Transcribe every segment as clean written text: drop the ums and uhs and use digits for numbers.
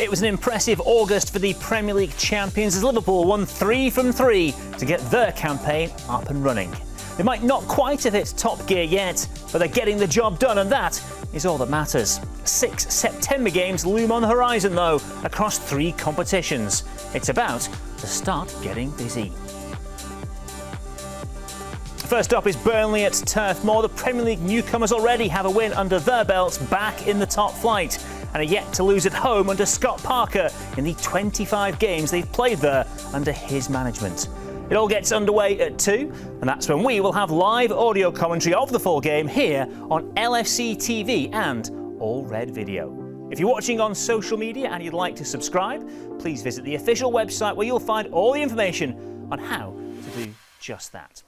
It was an impressive August for the Premier League champions as Liverpool won 3 from 3 to get their campaign up and running. They might not quite have hit top gear yet, but they're getting the job done, and that is all that matters. 6 September games loom on the horizon, though, across 3 competitions. It's about to start getting busy. First up is Burnley at Turf Moor. The Premier League newcomers already have a win under their belts, back in the top flight, and are yet to lose at home under Scott Parker in the 25 games they've played there under his management. It all gets underway at 2, and that's when we will have live audio commentary of the full game here on LFC TV and All Red Video. If you're watching on social media and you'd like to subscribe, please visit the official website where you'll find all the information on how to do just that.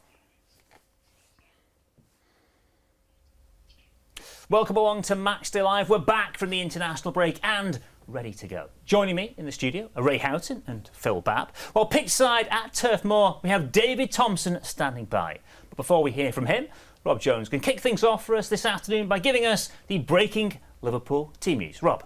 Welcome along to Matchday Live. We're back from the international break and ready to go. Joining me in the studio are Ray Houghton and Phil Babb. While pitchside at Turf Moor, we have David Thompson standing by. But before we hear from him, Rob Jones can kick things off for us this afternoon by giving us the breaking Liverpool team news. Rob.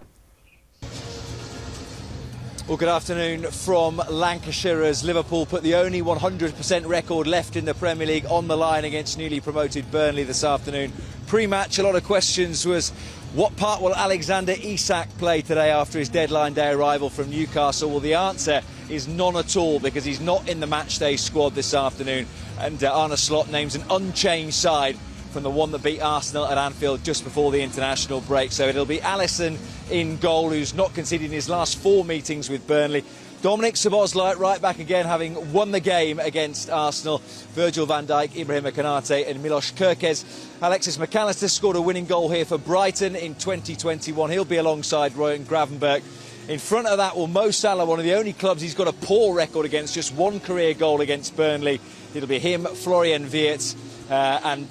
Well, good afternoon from Lancashire as Liverpool put the only 100% record left in the Premier League on the line against newly promoted Burnley this afternoon. Pre-match, a lot of questions was what part will Alexander-Isak play today after his deadline day arrival from Newcastle? Well, the answer is none at all because he's not in the matchday squad this afternoon, and Arne Slot names an unchanged side from the one that beat Arsenal at Anfield just before the international break. So it'll be Alisson in goal, who's not conceded in his last 4 meetings with Burnley. Dominic Szoboszlai right back again, having won the game against Arsenal. Virgil van Dijk, Ibrahim Konate and Milos Kerkez. Alexis McAllister scored a winning goal here for Brighton in 2021. He'll be alongside Royan Gravenberch. In front of that, well, Mo Salah, one of the only clubs he's got a poor record against, just 1 career goal against Burnley. It'll be him, Florian Wirtz and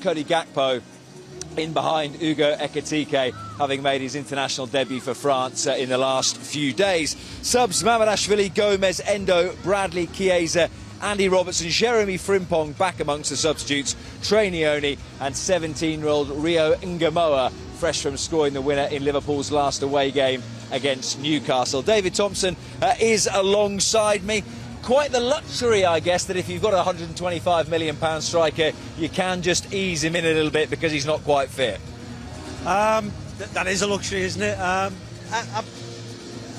Cody Gakpo in behind Ugo Ekitike, having made his international debut for France in the last few days. Subs: Mamardashvili, Gomez, Endo, Bradley, Chiesa, Andy Robertson, Jeremy Frimpong back amongst the substitutes, Trey Nyoni and 17-year-old Rio Ngamoa, fresh from scoring the winner in Liverpool's last away game against Newcastle. David Thompson is alongside me. Quite the luxury, I guess, that if you've got a £125 million striker, you can just ease him in a little bit because he's not quite fit. That is a luxury, isn't it? A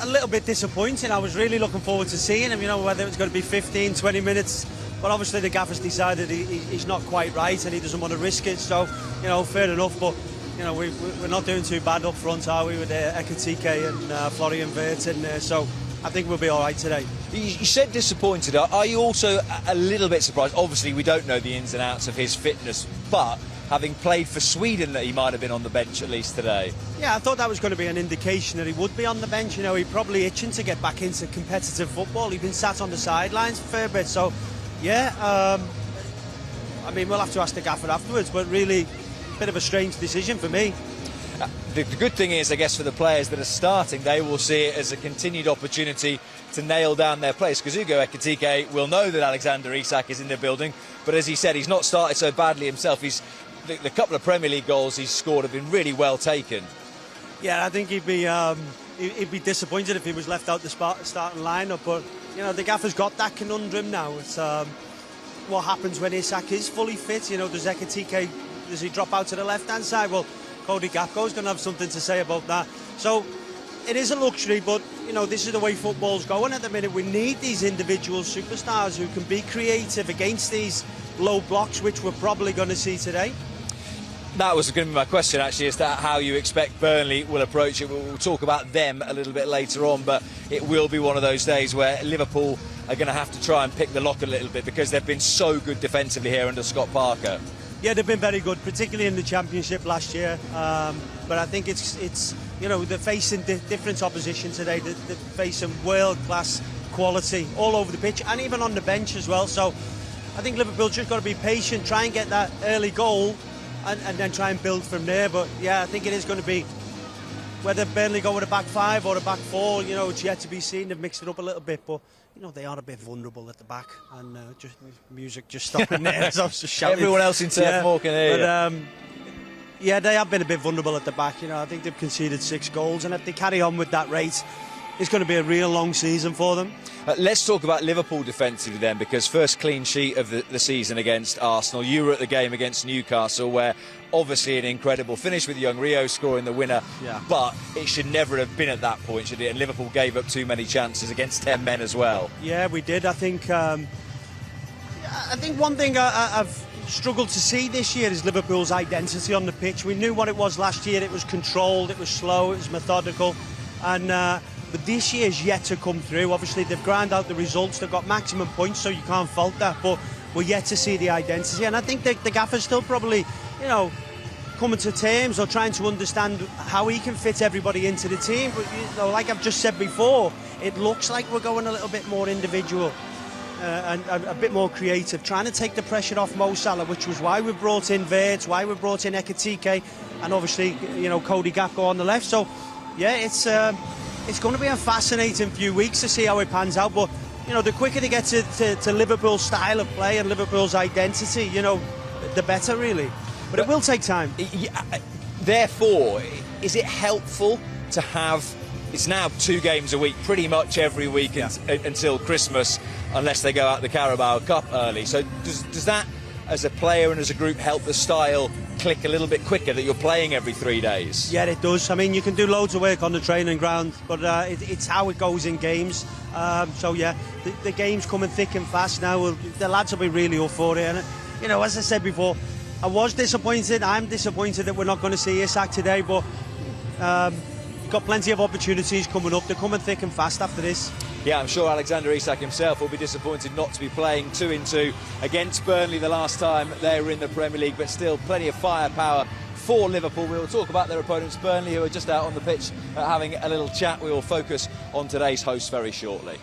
little bit disappointing. I was really looking forward to seeing him, you know, whether it's going to be 15, 20 minutes. But obviously the gaffer's decided he's not quite right and he doesn't want to risk it. So, you know, fair enough. But, you know, we're not doing too bad up front, are we, with Ekitike and Florian Wirtz in there. So I think we'll be all right today. You said disappointed. Are you also a little bit surprised? Obviously, we don't know the ins and outs of his fitness, but having played for Sweden, that he might have been on the bench at least today. Yeah, I thought that was going to be an indication that he would be on the bench. You know, he's probably itching to get back into competitive football. He's been sat on the sidelines for a fair bit. So, yeah, I mean, we'll have to ask the gaffer afterwards, but really, a bit of a strange decision for me. The good thing is, I guess, for the players that are starting, they will see it as a continued opportunity to nail down their place, because Ugo Ekitike will know that Alexander-Isak is in the building, but as he said, he's not started so badly himself. The couple of Premier League goals he's scored have been really well taken. Yeah, I think he'd be disappointed if he was left out the starting lineup, but you know, the gaffer's got that conundrum now. It's what happens when Isak is fully fit. You know, does he drop out to the left-hand side? Well, Cody Gakpo's going to have something to say about that. So it is a luxury, but you know, this is the way football's going at the minute. We need these individual superstars who can be creative against these low blocks, which we're probably going to see today. That was going to be my question, actually, as to how you expect Burnley will approach it. We'll talk about them a little bit later on, but it will be one of those days where Liverpool are going to have to try and pick the lock a little bit because they've been so good defensively here under Scott Parker. Yeah, they've been very good, particularly in the Championship last year. But I think it's you know, they're facing different opposition today. They're facing world-class quality all over the pitch and even on the bench as well. So I think Liverpool just got to be patient, try and get that early goal and then try and build from there. But yeah, I think it is going to be, whether Burnley go with a back 5 or a back 4, you know, it's yet to be seen. They've mixed it up a little bit, but you know, they are a bit vulnerable at the back, and just music just stopping there as I was just shouting. Everyone else in Turf Moor can hear you. Yeah, they have been a bit vulnerable at the back. You know, I think they've conceded 6 goals, and if they carry on with that rate, it's going to be a real long season for them. Let's talk about Liverpool defensively then, because first clean sheet of the season against Arsenal. You were at the game against Newcastle, where obviously an incredible finish with young Rio scoring the winner, but it should never have been at that point, should it? And Liverpool gave up too many chances against 10 men as well. Yeah, we did. I think one thing I've struggled to see this year is Liverpool's identity on the pitch. We knew what it was last year. It was controlled, it was slow, it was methodical, and but this year's yet to come through. Obviously they've ground out the results, they've got maximum points, so you can't fault that, but we're yet to see the identity. And I think the gaffer's still probably, you know, coming to terms or trying to understand how he can fit everybody into the team. But you know, like I've just said before, it looks like we're going a little bit more individual and a bit more creative, trying to take the pressure off Mo Salah, which was why we brought in Wirtz, why we brought in Ekitike, and obviously, you know, Cody Gakpo on the left. So yeah, it's going to be a fascinating few weeks to see how it pans out. But you know, the quicker they get to Liverpool's style of play and Liverpool's identity, you know, the better really. But it will take time. Therefore, is it helpful to have, it's now 2 games a week pretty much every week until Christmas, unless they go out the Carabao Cup early? So does that, as a player and as a group, help the style click a little bit quicker, that you're playing every 3 days? Yeah, it does. I mean, you can do loads of work on the training ground, but it's how it goes in games. So yeah, the game's coming thick and fast now. The lads will be really up for it. And you know, as I said before, I was disappointed. I'm disappointed that we're not going to see Isak today, but we've got plenty of opportunities coming up. They're coming thick and fast after this. Yeah, I'm sure Alexander Isak himself will be disappointed not to be playing 2-2 against Burnley the last time they were in the Premier League, but still plenty of firepower for Liverpool. We will talk about their opponents, Burnley, who are just out on the pitch having a little chat. We will focus on today's hosts very shortly.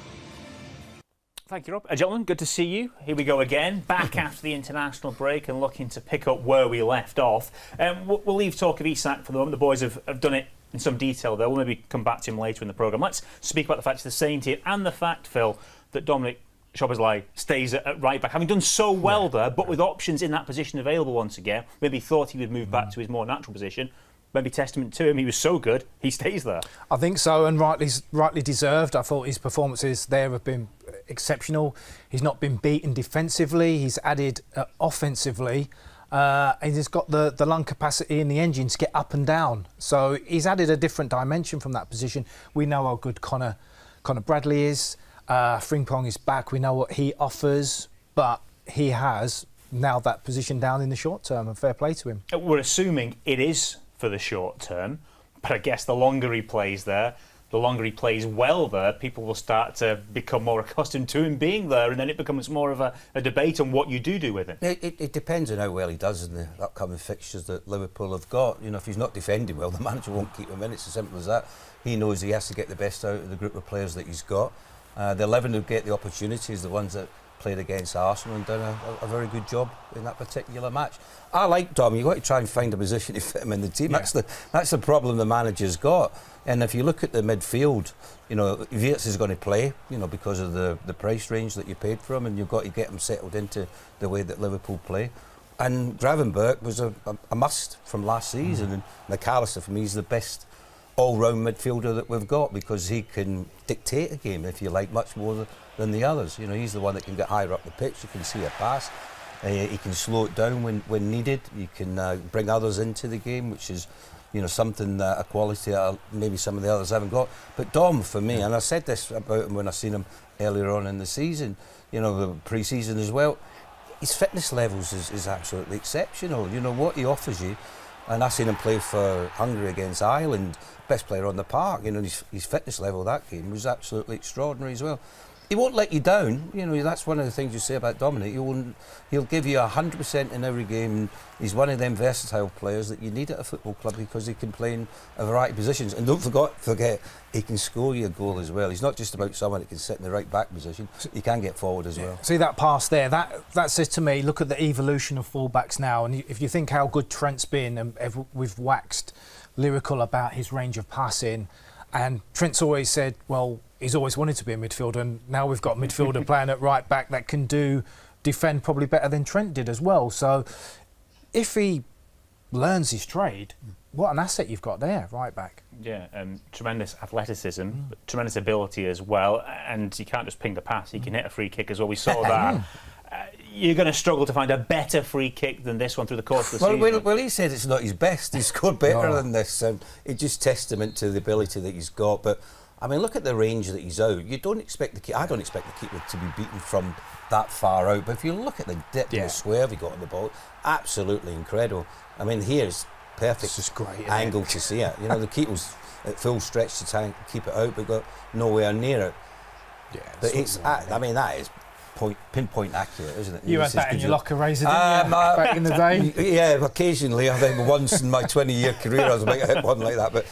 Thank you, Rob. Gentlemen, good to see you. Here we go again, back after the international break and looking to pick up where we left off. We'll leave talk of Isak for the moment. The boys have done it in some detail there. We'll maybe come back to him later in the programme. Let's speak about the fact it's the same team and the fact, Phil, that Dominic Szoboszlai stays at right back, having done so well there, but with options in that position available once again. Maybe thought he would move back to his more natural position. Maybe testament to him, he was so good, he stays there. I think so, and rightly deserved. I thought his performances there have been exceptional. He's not been beaten defensively, he's added offensively, and he's got the lung capacity in the engine to get up and down. So he's added a different dimension from that position. We know how good Connor Bradley is. Frimpong is back, we know what he offers, but he has nailed that position down in the short term, and fair play to him. We're assuming it is for the short term, but I guess the longer he plays there, the longer he plays well there, people will start to become more accustomed to him being there, and then it becomes more of a debate on what you do with him. It depends on how well he does in the upcoming fixtures that Liverpool have got. You know, if he's not defending well, the manager won't keep him in. It's as simple as that. He knows he has to get the best out of the group of players that he's got. The 11 who get the opportunities, the ones that played against Arsenal and done a very good job in that particular match. I like Dom. You've got to try and find a position to fit him in the team. Yeah. That's the problem the manager's got. And if you look at the midfield, you know, Wirtz is going to play, you know, because of the price range that you paid for him, and you've got to get him settled into the way that Liverpool play. And Gravenberch was a must from last season, and McAllister, for me, is the best all-round midfielder that we've got, because he can dictate a game, if you like, much more than the others. You know, he's the one that can get higher up the pitch. You can see a pass. He can slow it down when needed. You can bring others into the game, which is, you know, something a quality that maybe some of the others haven't got. But Dom, for me, and I said this about him when I seen him earlier on in the season, you know, the pre-season as well, his fitness levels is absolutely exceptional. You know what he offers you. And I seen him play for Hungary against Ireland, best player on the park. You know, his fitness level that game was absolutely extraordinary as well. He won't let you down. You know, that's one of the things you say about Dominic. He'll give you 100% in every game. He's one of them versatile players that you need at a football club, because he can play in a variety of positions. And don't forget, he can score you a goal as well. He's not just about someone that can sit in the right back position. He can get forward as well. See that pass there? That says to me, look at the evolution of fullbacks now. And if you think how good Trent's been, and we've waxed lyrical about his range of passing, and Trent's always said, well, he's always wanted to be a midfielder, and now we've got a midfielder playing at right back that can defend probably better than Trent did as well. So if he learns his trade, what an asset you've got there, right back. Yeah, tremendous athleticism, but tremendous ability as well, and he can't just ping the pass, he can hit a free kick as well, we saw that. You're going to struggle to find a better free kick than this one through the course of the season. Well, he said it's not his best. He's scored better than this, and it's just testament to the ability that he's got. But I mean, look at the range that he's out. You don't expect I don't expect the keeper to be beaten from that far out. But if you look at the dip and the swerve he got on the ball, absolutely incredible. I mean, here's perfect angle to see it. You know, the keeper's at full stretch to try and keep it out, but got nowhere near it. Yeah, but I mean, that is pinpoint accurate, isn't it? You had that in your locker, Razor, didn't you? Back in the day? Yeah, occasionally. I think once in my 20-year career I was about to hit one like that. But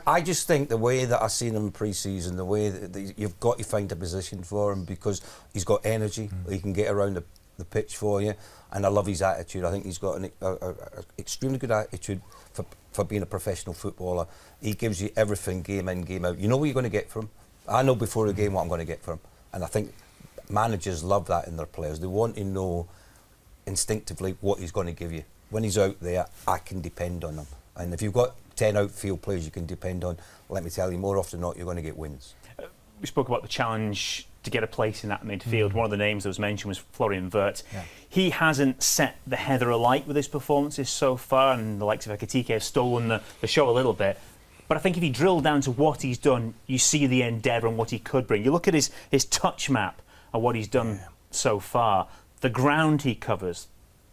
I just think the way that I've seen him pre-season, the way that you've got to find a position for him because he's got energy. He can get around the pitch for you. And I love his attitude. I think he's got an extremely good attitude for being a professional footballer. He gives you everything, game in, game out. You know what you're going to get from him. I know before the game what I'm going to get from him. And I think managers love that in their players. They want to know instinctively what he's going to give you. When he's out there, I can depend on him. And if you've got 10 outfield players you can depend on, let me tell you, more often than not, you're going to get wins. We spoke about the challenge to get a place in that midfield. One of the names that was mentioned was Florian Wirtz. Yeah. He hasn't set the heather alight with his performances so far, and the likes of Ekitike have stolen the show a little bit. But I think if you drill down to what he's done, you see the endeavour and what he could bring. You look at his touch map and what he's done so far, the ground he covers,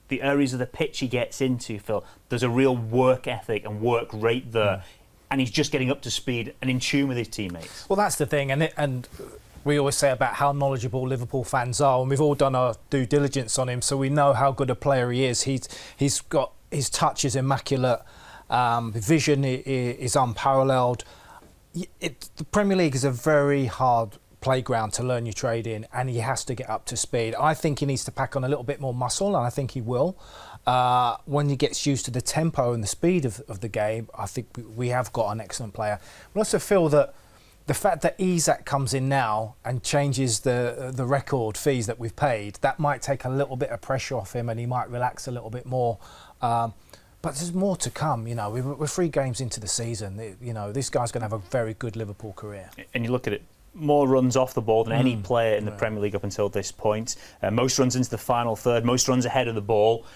the areas of the pitch he gets into, Phil, there's a real work ethic and work rate there. And he's just getting up to speed and in tune with his teammates. Well, that's the thing, and we always say about how knowledgeable Liverpool fans are, and we've all done our due diligence on him, so we know how good a player he is. He's got, his touch is immaculate, vision is unparalleled. The Premier League is a very hard playground to learn your trade in, and he has to get up to speed. I think he needs to pack on a little bit more muscle, and I think he will. When he gets used to the tempo and the speed of the game, I think we have got an excellent player. I also feel that the fact that Isak comes in now and changes the record fees that we've paid, that might take a little bit of pressure off him and he might relax a little bit more. But there's more to come. You know, we're 3 games into the season. You know, this guy's going to have a very good Liverpool career. And you look at it, more runs off the ball than any player in the Premier League up until this point. Most runs into the final third, most runs ahead of the ball.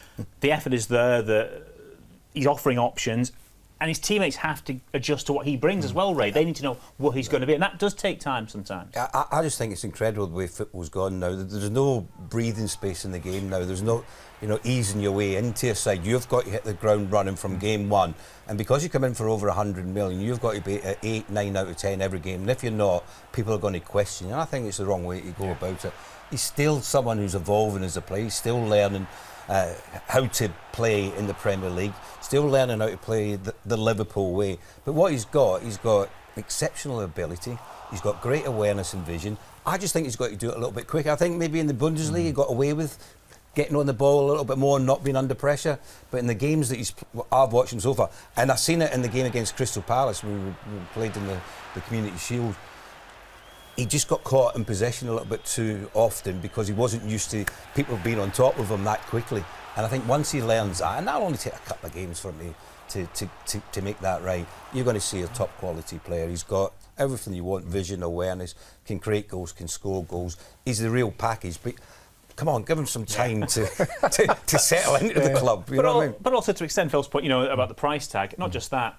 The effort is there, he's offering options, and his teammates have to adjust to what he brings as well, Ray. They need to know what he's going to be, and that does take time sometimes. I just think it's incredible the way football's gone now. There's no breathing space in the game now. There's no, easing your way into your side. You've got to hit the ground running from game one. And because you come in for over 100 million, you've got to be at 8, 9 out of 10 every game. And if you're not, people are going to question you. And I think it's the wrong way to go about it. He's still someone who's evolving as a player. He's still learning how to play in the Premier League. Still learning how to play the Liverpool way. But what he's got exceptional ability. He's got great awareness and vision. I just think he's got to do it a little bit quicker. I think maybe in the Bundesliga he got away with getting on the ball a little bit more and not being under pressure. But in the games that I've watched him so far, and I've seen it in the game against Crystal Palace when we played in the Community Shield, he just got caught in possession a little bit too often because he wasn't used to people being on top of him that quickly. And I think once he learns that, and that'll only take a couple of games for me to make that right, you're going to see a top quality player. He's got everything you want: vision, awareness, can create goals, can score goals. He's the real package. But come on, give him some time to settle into the club. You know what I mean? But also to extend Phil's point, about the price tag, not just that.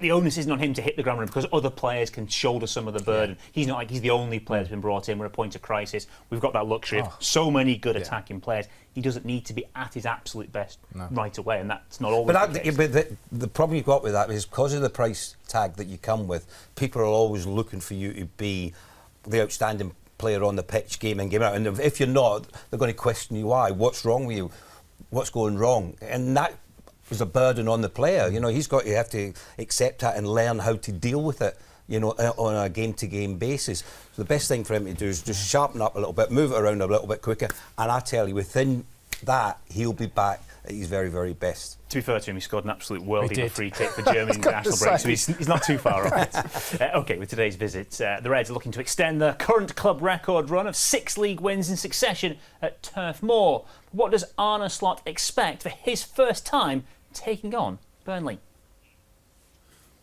The onus isn't on him to hit the ground running because other players can shoulder some of the burden. He's not like he's the only player that's been brought in. We're at a point of crisis. We've got that luxury of so many good attacking players. He doesn't need to be at his absolute best right away, and that's not always the case. But the problem you've got with that is because of the price tag that you come with, people are always looking for you to be the outstanding player on the pitch, game in, game out. And if you're not, they're going to question you why. What's wrong with you? What's going wrong? And that is a burden on the player. He's got to have to accept that and learn how to deal with it, on a game-to-game basis. So the best thing for him to do is just sharpen up a little bit, move it around a little bit quicker, and I tell you, within that, he'll be back at his very, very best. To be fair to him, he scored an absolute worldie free kick for Germany in the national break, so he's not too far off it. OK, with today's visit, the Reds are looking to extend their current club record run of 6 league wins in succession at Turf Moor. What does Arne Slot expect for his first time taking on Burnley?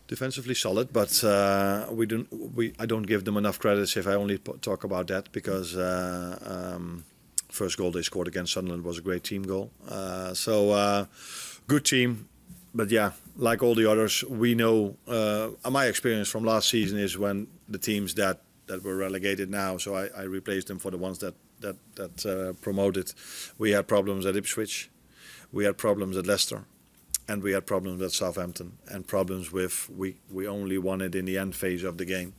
Defensively solid, but I don't give them enough credits if I only talk about that, because first goal they scored against Sunderland was a great team goal. Good team, but yeah, like all the others, we know. My experience from last season is when the teams that were relegated now, so I replaced them for the ones that promoted. We had problems at Ipswich, we had problems at Leicester, and we had problems at Southampton, and problems with we only won it in the end phase of the game,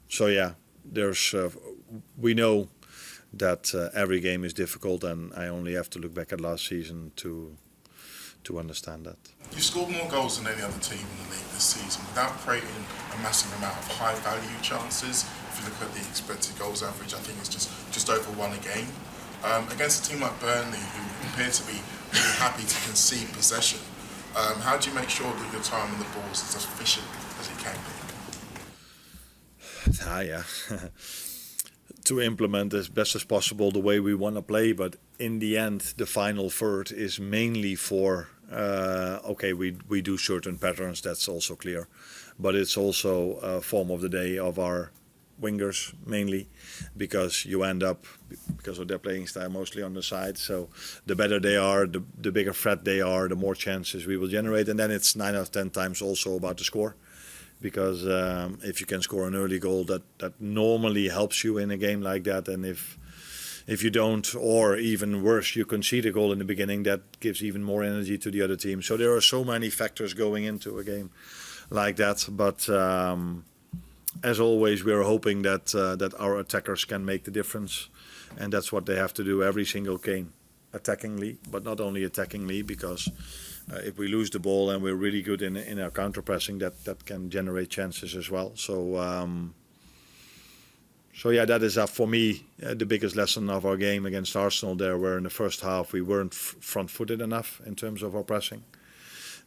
so yeah, there's we know that every game is difficult, and I only have to look back at last season to understand that. You've scored more goals than any other team in the league this season without creating a massive amount of high value chances. If you look at the expected goals average, I think it's just over 1 a game. Against a team like Burnley, who appear to be really happy to concede possession, how do you make sure that your time on the ball is as efficient as it can be? Yeah. To implement as best as possible the way we want to play, but in the end, the final third is mainly for we do certain patterns, that's also clear, but it's also a form of the day of our wingers mainly, because you end up, because of their playing style, mostly on the side. So the better they are, the bigger threat they are, the more chances we will generate, and then it's 9 out of 10 times also about the score. Because if you can score an early goal, that normally helps you in a game like that, and if you don't, or even worse, you concede a goal in the beginning, that gives even more energy to the other team. So there are so many factors going into a game like that. But as always, we are hoping that our attackers can make the difference, and that's what they have to do every single game, attackingly, but not only attackingly, because if we lose the ball and we're really good in our counter pressing, that can generate chances as well. So yeah, that is for me the biggest lesson of our game against Arsenal there, where in the first half we weren't front-footed enough in terms of our pressing,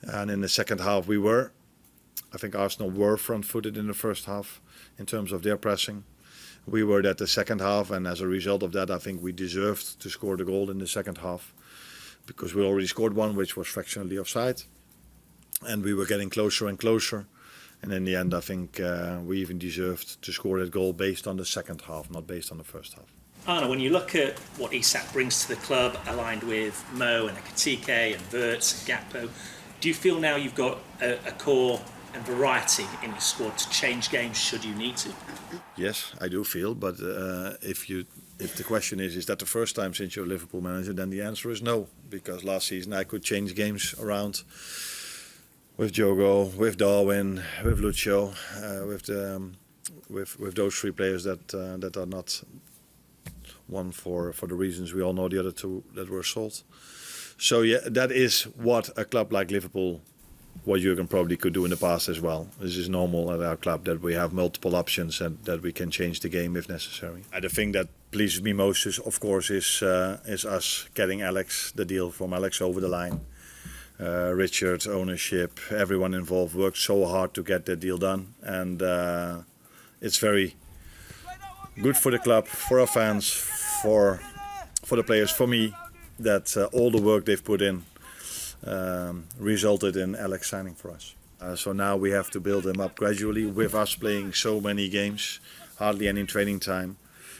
and in the second half we were. I think Arsenal were front-footed in the first half in terms of their pressing. We were at the second half, and as a result of that, I think we deserved to score the goal in the second half, because we already scored one which was fractionally offside, and we were getting closer and closer, and in the end I think we even deserved to score that goal based on the second half, not based on the first half. Arnold, when you look at what Isak brings to the club, aligned with Mo and Ekitike and Wirtz and Gakpo, do you feel now you've got a core and variety in your squad to change games should you need to? Yes, I do feel, but if the question is that the first time since you're a Liverpool manager, then the answer is no, because last season I could change games around with Diogo, with Darwin, with Lucio, with those three players that are not one for the reasons we all know, the other two that were sold. So yeah, that is what a club like Liverpool, what Jurgen probably could do in the past as well. This is normal at our club, that we have multiple options and that we can change the game if necessary. And the thing that pleases me most is, of course, is us getting Alex, the deal from Alex over the line. Richard, ownership, everyone involved worked so hard to get that deal done, and it's very good for the club, for our fans, for the players, for me, that all the work they've put in resulted in Alex signing for us. So now we have to build him up gradually, with us playing so many games, hardly any training time.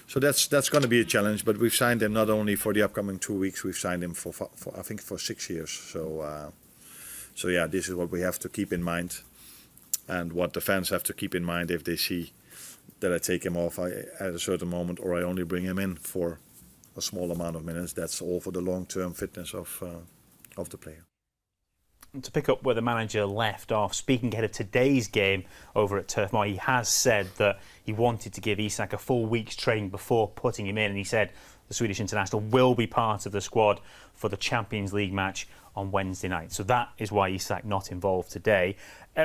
So that's going to be a challenge, but we've signed him not only for the upcoming 2 weeks, we've signed him for I think for 6 years. So yeah, this is what we have to keep in mind, and what the fans have to keep in mind if they see that I take him off at a certain moment, or I only bring him in for a small amount of minutes. That's all for the long-term fitness of the player. To pick up where the manager left off, speaking ahead of today's game over at Turf Moor, he has said that he wanted to give Isak a full week's training before putting him in, and he said the Swedish international will be part of the squad for the Champions League match on Wednesday night. So that is why Isak not involved today.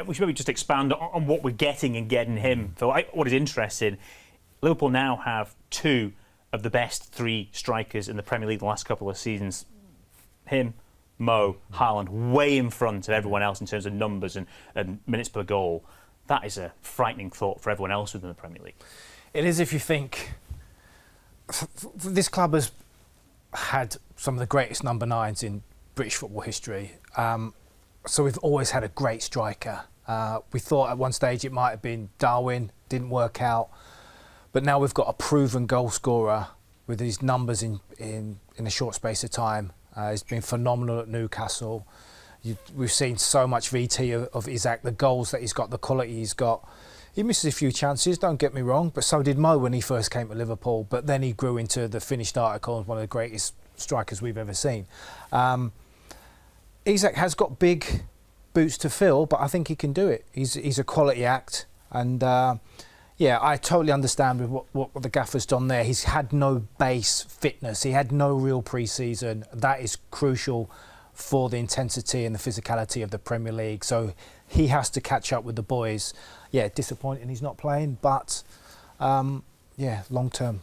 We should maybe just expand on what we're getting and getting him. So what is interesting, Liverpool now have two of the best three strikers in the Premier League the last couple of seasons. Him, Mo, Haaland, way in front of everyone else in terms of numbers and minutes per goal. That is a frightening thought for everyone else within the Premier League. It is, if you think this club has had some of the greatest number 9s in British football history. So we've always had a great striker. We thought at one stage it might have been Darwin, didn't work out. But now we've got a proven goal scorer with his numbers in a short space of time. He's been phenomenal at Newcastle. We've seen so much VT of Isaac, the goals that he's got, the quality he's got. He misses a few chances, don't get me wrong, but so did Moor when he first came to Liverpool. But then he grew into the finished article as one of the greatest strikers we've ever seen. Isaac has got big boots to fill, but I think he can do it. He's a quality act, and yeah, I totally understand with what the gaffer's done there. He's had no base fitness. He had no real pre-season. That is crucial for the intensity and the physicality of the Premier League. So he has to catch up with the boys. Yeah, disappointing he's not playing, but yeah, long-term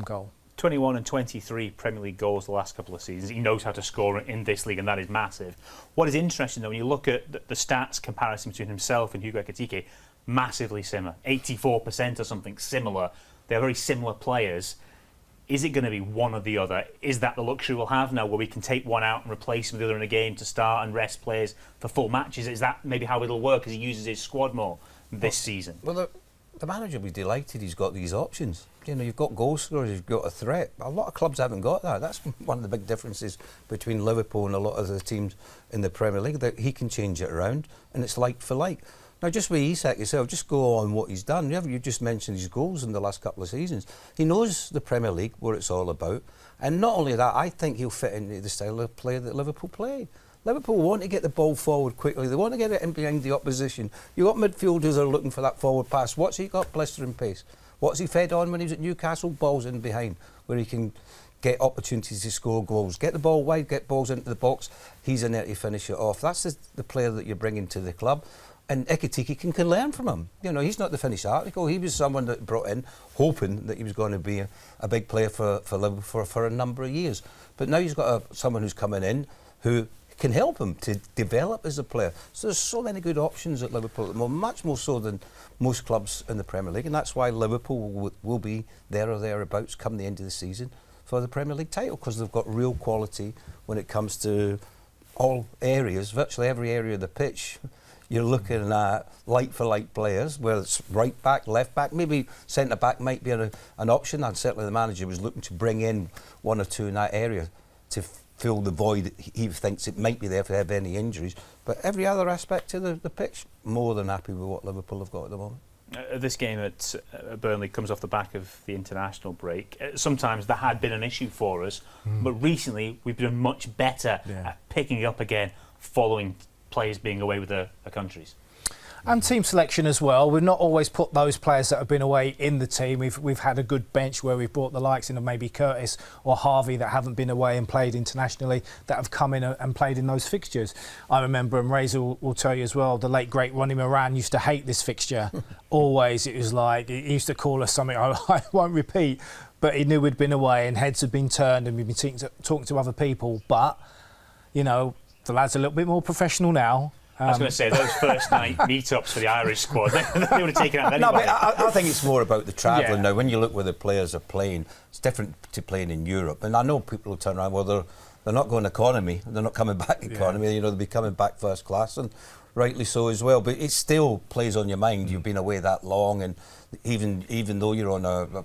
goal. 21 and 23 Premier League goals the last couple of seasons. He knows how to score in this league, and that is massive. What is interesting, though, when you look at the stats comparison between himself and Hugo Ekitike, massively similar. 84% or something similar. They're very similar players. Is it going to be one or the other? Is that the luxury we'll have now, where we can take one out and replace with the other in a game to start and rest players for full matches? Is that maybe how it'll work as he uses his squad more this season? Well, the manager will be delighted he's got these options. You know, you've got goal scorers, you've got a threat. A lot of clubs haven't got that. That's one of the big differences between Liverpool and a lot of the teams in the Premier League, that he can change it around, and it's like for like. Now, just with Isak yourself, just go on what he's done. You just mentioned his goals in the last couple of seasons. He knows the Premier League, what it's all about. And not only that, I think he'll fit into the style of play that Liverpool play. Liverpool want to get the ball forward quickly. They want to get it in behind the opposition. You've got midfielders that are looking for that forward pass. What's he got? Blistering pace. What's he fed on when he was at Newcastle? Balls in behind, where he can get opportunities to score goals. Get the ball wide, get balls into the box. He's in there to finish it off. That's the player that you're bringing to the club. And Ekitike can learn from him. You know, he's not the finished article. He was someone that brought in, hoping that he was going to be a big player for Liverpool for a number of years. But now he's got someone who's coming in who can help him to develop as a player. So there's so many good options at Liverpool at the moment, much more so than most clubs in the Premier League, and that's why Liverpool will be there or thereabouts come the end of the season for the Premier League title, because they've got real quality when it comes to all areas, virtually every area of the pitch. You're looking at like-for-like players, whether it's right back, left back, maybe centre back might be an option, and certainly the manager was looking to bring in one or two in that area to fill the void he thinks it might be there if they have any injuries. But every other aspect of the pitch, more than happy with what Liverpool have got at the moment. This game at Burnley comes off the back of the international break. Sometimes that had been an issue for us, but recently we've been much better at picking up again following players being away with their countries. And team selection as well. We've not always put those players that have been away in the team. We've had a good bench where we've brought the likes in of maybe Curtis or Harvey that haven't been away and played internationally, that have come in and played in those fixtures. I remember, and Razor will tell you as well, the late great Ronnie Moran used to hate this fixture. Always, it was like, he used to call us something I won't repeat, but he knew we'd been away and heads had been turned and we'd been talking to other people. But, you know, the lads are a little bit more professional now. I was going to say, those first night meetups for the Irish squad, they would have taken out anyway. No, but I think it's more about the travelling now. When you look where the players are playing, it's different to playing in Europe. And I know people will turn around, well, they're not going economy, they're not coming back economy, you know, they'll be coming back first class, and rightly so as well. But it still plays on your mind. You've been away that long, and even though you're on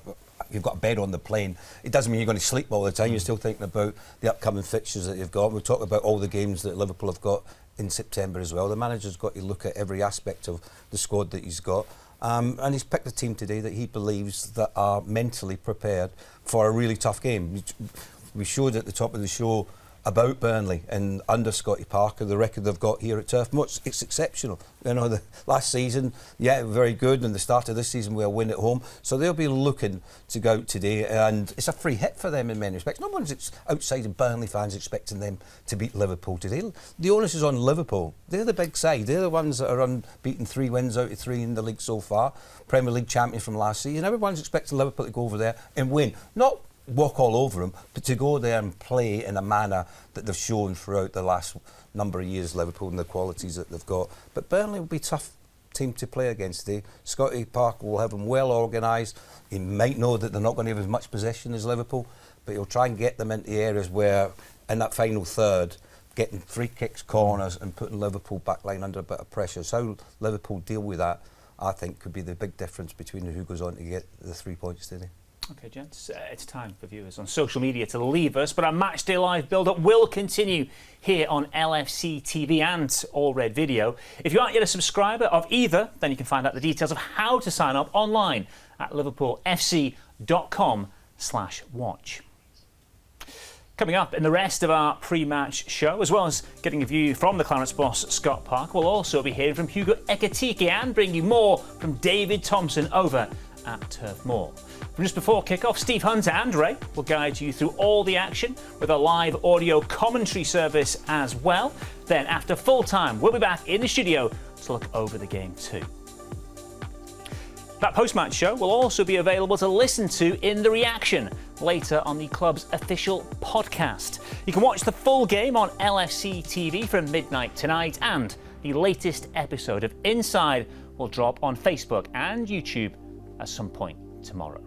you've got a bed on the plane, it doesn't mean you're going to sleep all the time. You're still thinking about the upcoming fixtures that you've got. We'll talk about all the games that Liverpool have got in September as well. The manager's got to look at every aspect of the squad that he's got, and he's picked a team today that he believes that are mentally prepared for a really tough game. We showed at the top of the show about Burnley and under Scotty Parker, the record they've got here at Turf Moor. It's exceptional. You know, the last season, very good, and the start of this season we'll win at home. So they'll be looking to go out today, and it's a free hit for them in many respects. No one's outside of Burnley fans expecting them to beat Liverpool today. The onus is on Liverpool. They're the big side. They're the ones that are unbeaten, 3 wins out of 3 in the league so far. Premier League champion from last season. Everyone's expecting Liverpool to go over there and win. Not walk all over them, but to go there and play in a manner that they've shown throughout the last number of years, Liverpool, and the qualities that they've got. But Burnley will be a tough team to play against today. Scotty Parker will have them well organised. He might know that they're not going to have as much possession as Liverpool, but he'll try and get them into areas where, in that final third, getting free kicks, corners, and putting Liverpool backline under a bit of pressure. So how Liverpool deal with that, I think, could be the big difference between who goes on to get the 3 points today. OK, gents, it's time for viewers on social media to leave us, but our Matchday Live build-up will continue here on LFC TV and All Red Video. If you aren't yet a subscriber of either, then you can find out the details of how to sign up online at liverpoolfc.com/watch. Coming up in the rest of our pre-match show, as well as getting a view from the Clarence boss, Scott Park, we'll also be hearing from Hugo Ekitike and bring you more from David Thompson over at Turf Moor. From just before kick-off, Steve Hunter and Ray will guide you through all the action with a live audio commentary service as well. Then, after full-time, we'll be back in the studio to look over the game too. That post-match show will also be available to listen to in the reaction later on the club's official podcast. You can watch the full game on LFC TV from midnight tonight, and the latest episode of Inside will drop on Facebook and YouTube at some point tomorrow.